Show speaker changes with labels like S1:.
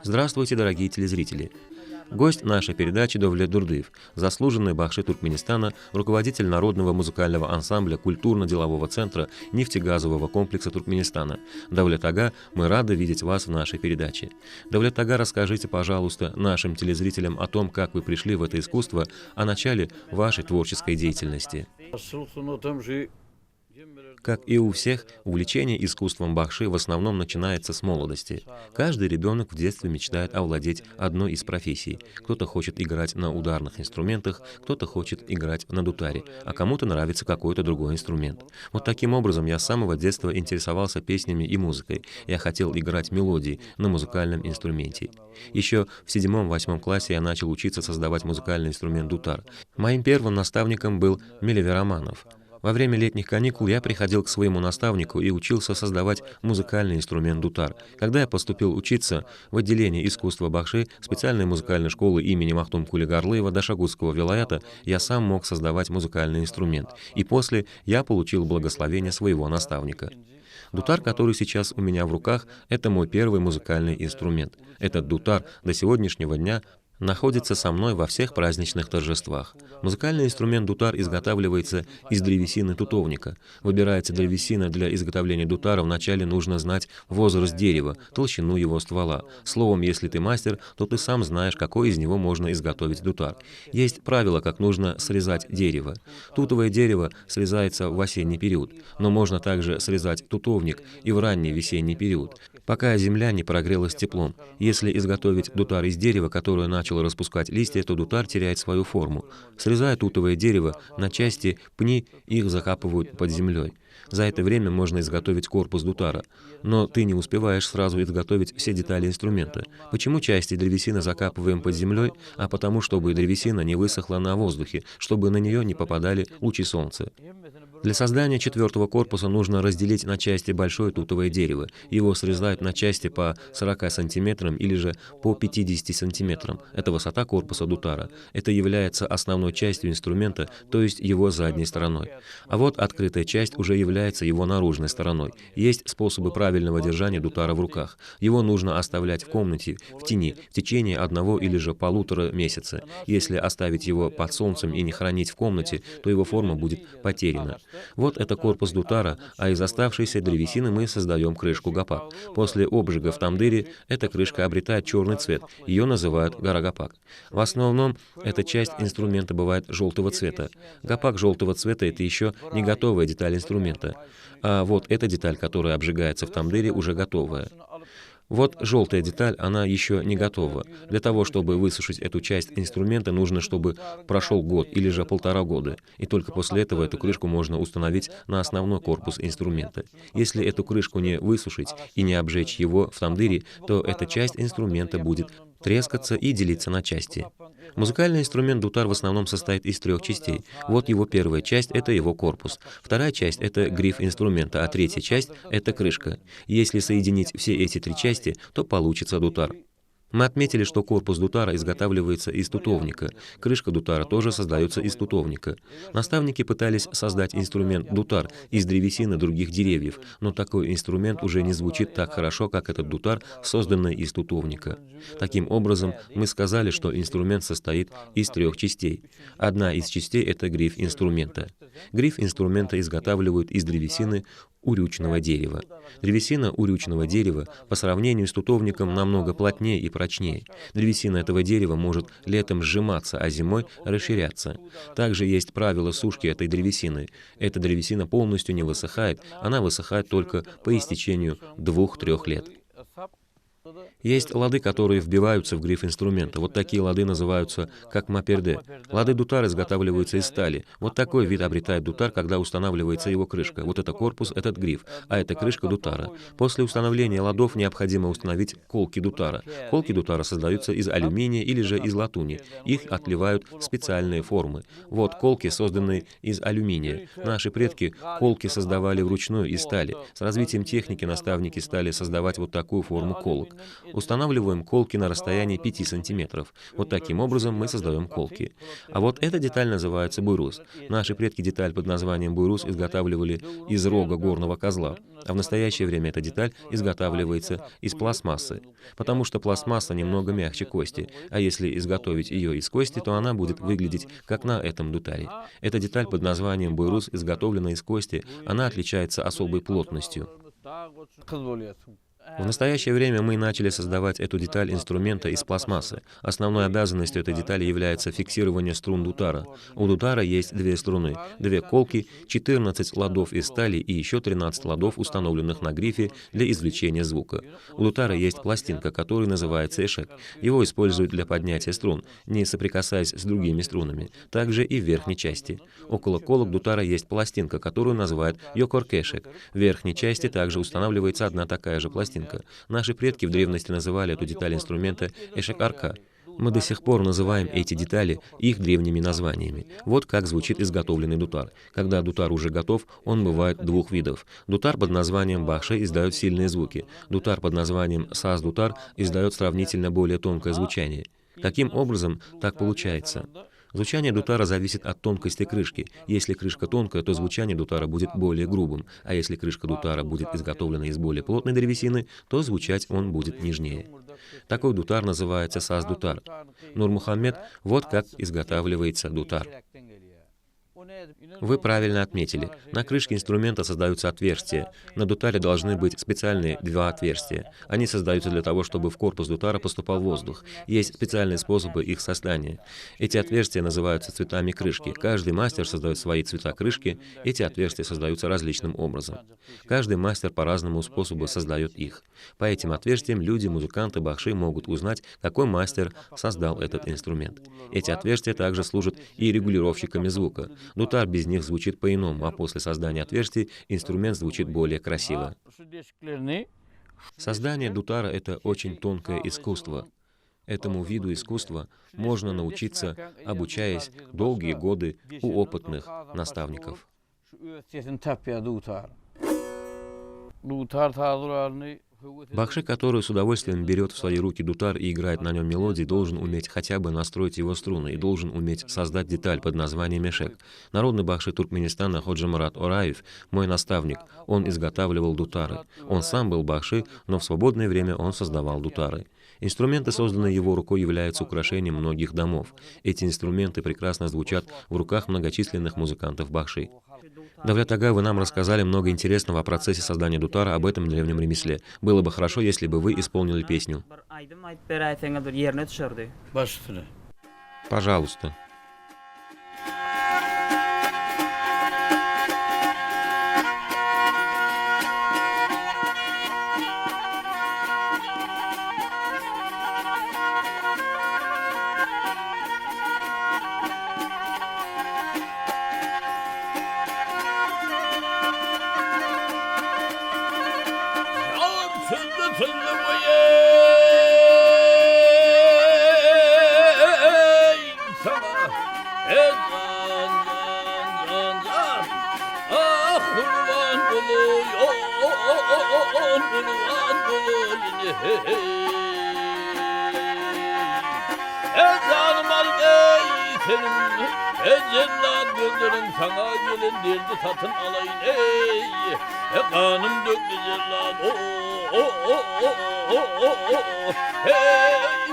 S1: Здравствуйте, дорогие телезрители! Гость нашей передачи Довлет Дурдыев, заслуженный бахши Туркменистана, руководитель народного музыкального ансамбля культурно-делового центра нефтегазового комплекса Туркменистана. Давлет ага, мы рады видеть вас в нашей передаче. Давлет ага, расскажите, пожалуйста, нашим телезрителям о том, как вы пришли в это искусство, о начале вашей творческой деятельности. Как и у всех, увлечение искусством бахши в основном начинается с молодости. Каждый ребенок в детстве мечтает овладеть одной из профессий. Кто-то хочет играть на ударных инструментах, кто-то хочет играть на дутаре, а кому-то нравится какой-то другой инструмент. Вот таким образом я с самого детства интересовался песнями и музыкой. Я хотел играть мелодии на музыкальном инструменте. Еще в 7-8 классе я начал учиться создавать музыкальный инструмент дутар. Моим первым наставником был Мелевер Романов. Во время летних каникул я приходил к своему наставнику и учился создавать музыкальный инструмент дутар. Когда я поступил учиться в отделение искусства бахши специальной музыкальной школы имени Махтумкули Гарлыева Дашагутского вилаята, я сам мог создавать музыкальный инструмент. И после я получил благословение своего наставника. Дутар, который сейчас у меня в руках, это мой первый музыкальный инструмент. Этот дутар до сегодняшнего дня находится со мной во всех праздничных торжествах. Музыкальный инструмент дутар изготавливается из древесины тутовника. Выбирается древесина для изготовления дутара, вначале нужно знать возраст дерева, толщину его ствола. Словом, если ты мастер, то ты сам знаешь, какой из него можно изготовить дутар. Есть правило, как нужно срезать дерево. Тутовое дерево срезается в осенний период, но можно также срезать тутовник и в ранний весенний период, пока земля не прогрелась теплом. Если изготовить дутар из дерева, которое начало распускать листья, то дутар теряет свою форму. Срезая тутовое дерево на части, пни их закапывают под землей. За это время можно изготовить корпус дутара. Но ты не успеваешь сразу изготовить все детали инструмента. Почему части древесины закапываем под землей? А потому, чтобы древесина не высохла на воздухе, чтобы на нее не попадали лучи солнца. Для создания 4-го корпуса нужно разделить на части большое тутовое дерево. Его срезают на части по 40 сантиметрам или же по 50 сантиметрам. Это высота корпуса дутара. Это является основной частью инструмента, то есть его задней стороной. А вот открытая часть уже является его наружной стороной. Есть способы правильного держания дутара в руках. Его нужно оставлять в комнате, в тени, в течение 1 или же 1,5 месяца. Если оставить его под солнцем и не хранить в комнате, то его форма будет потеряна. Вот это корпус дутара, а из оставшейся древесины мы создаем крышку гапак. После обжига в тамдыре эта крышка обретает черный цвет, ее называют гарагапак. В основном эта часть инструмента бывает желтого цвета. Гапак желтого цвета — это еще не готовая деталь инструмента, а вот эта деталь, которая обжигается в тамдыре, уже готовая. Вот желтая деталь, она еще не готова. Для того, чтобы высушить эту часть инструмента, нужно, чтобы прошел год или же 1,5 года. И только после этого эту крышку можно установить на основной корпус инструмента. Если эту крышку не высушить и не обжечь его в тамдыре, то эта часть инструмента будет трескаться и делиться на части. Музыкальный инструмент дутар в основном состоит из 3 частей. Вот его первая часть — это его корпус. Вторая часть — это гриф инструмента, а третья часть — это крышка. Если соединить все эти 3 части, то получится дутар. Мы отметили, что корпус дутара изготавливается из тутовника. Крышка дутара тоже создается из тутовника. Наставники пытались создать инструмент дутар из древесины других деревьев, но такой инструмент уже не звучит так хорошо, как этот дутар, созданный из тутовника. Таким образом, мы сказали, что инструмент состоит из 3 частей. Одна из частей — это гриф инструмента. Гриф инструмента изготавливают из древесины урючного дерева. Древесина урючного дерева по сравнению с тутовником намного плотнее и прочнее. Древесина этого дерева может летом сжиматься, а зимой расширяться. Также есть правило сушки этой древесины. Эта древесина полностью не высыхает, она высыхает только по истечению 2-3 лет. Есть лады, которые вбиваются в гриф инструмента. Вот такие лады называются как маперде. Лады дутар изготавливаются из стали. Вот такой вид обретает дутар, когда устанавливается его крышка. Вот это корпус, этот гриф, а это крышка дутара. После установления ладов необходимо установить колки дутара. Колки дутара создаются из алюминия или же из латуни. Их отливают в специальные формы. Вот колки, созданные из алюминия. Наши предки колки создавали вручную из стали. С развитием техники наставники стали создавать вот такую форму колок. колок. Устанавливаем колки на расстоянии 5 сантиметров. Вот таким образом мы создаем колки. А вот эта деталь называется буйрус. Наши предки деталь под названием буйрус изготавливали из рога горного козла. А в настоящее время эта деталь изготавливается из пластмассы, потому что пластмасса немного мягче кости, а если изготовить ее из кости, то она будет выглядеть как на этом дутаре. Эта деталь под названием буйрус изготовлена из кости, она отличается особой плотностью. В настоящее время мы начали создавать эту деталь инструмента из пластмассы. Основной обязанностью этой детали является фиксирование струн дутара. У дутара есть две струны, две колки, 14 ладов из стали и еще 13 ладов, установленных на грифе для извлечения звука. У дутара есть пластинка, которая называется эшек. Его используют для поднятия струн, не соприкасаясь с другими струнами. Также и в верхней части. Около колок дутара есть пластинка, которую называют йокоркешек. В верхней части также устанавливается одна такая же пластинка. Наши предки в древности называли эту деталь инструмента эшек-арка. Мы до сих пор называем эти детали их древними названиями. Вот как звучит изготовленный дутар. Когда дутар уже готов, он бывает двух видов. Дутар под названием бахше издает сильные звуки. Дутар под названием саз-дутар издает сравнительно более тонкое звучание. Каким образом так получается? Звучание дутара зависит от тонкости крышки. Если крышка тонкая, то звучание дутара будет более грубым, а если крышка дутара будет изготовлена из более плотной древесины, то звучать он будет нежнее. Такой дутар называется саз-дутар. Нур Мухаммед, вот как изготавливается дутар. Вы правильно отметили. На крышке инструмента создаются отверстия. На дутаре должны быть специальные два отверстия. Они создаются для того, чтобы в корпус дутара поступал воздух. Есть специальные способы их создания. Эти отверстия называются цветами крышки. Каждый мастер создает свои цвета крышки. Эти отверстия создаются различным образом. Каждый мастер по разному способу создает их. По этим отверстиям люди, музыканты, бахши могут узнать, какой мастер создал этот инструмент. Эти отверстия также служат и регулировщиками звука. Дутар без них звучит по-иному, а после создания отверстий инструмент звучит более красиво. Создание дутара — это очень тонкое искусство. Этому виду искусства можно научиться, обучаясь долгие годы у опытных наставников. Бахши, который с удовольствием берет в свои руки дутар и играет на нем мелодии, должен уметь хотя бы настроить его струны и должен уметь создать деталь под названием эшек. Народный бахши Туркменистана Ходжа Мурат Ораев, мой наставник, он изготавливал дутары. Он сам был бахши, но в свободное время он создавал дутары. Инструменты, созданные его рукой, являются украшением многих домов. Эти инструменты прекрасно звучат в руках многочисленных музыкантов бахши. Давлят ага, вы нам рассказали много интересного о процессе создания дутара, об этом древнем ремесле. Было бы хорошо, если бы вы исполнили песню. Пожалуйста.
S2: Cellat gözlerin sana gelin derdi satın alayın ey. Kanım döktü cellat o hey.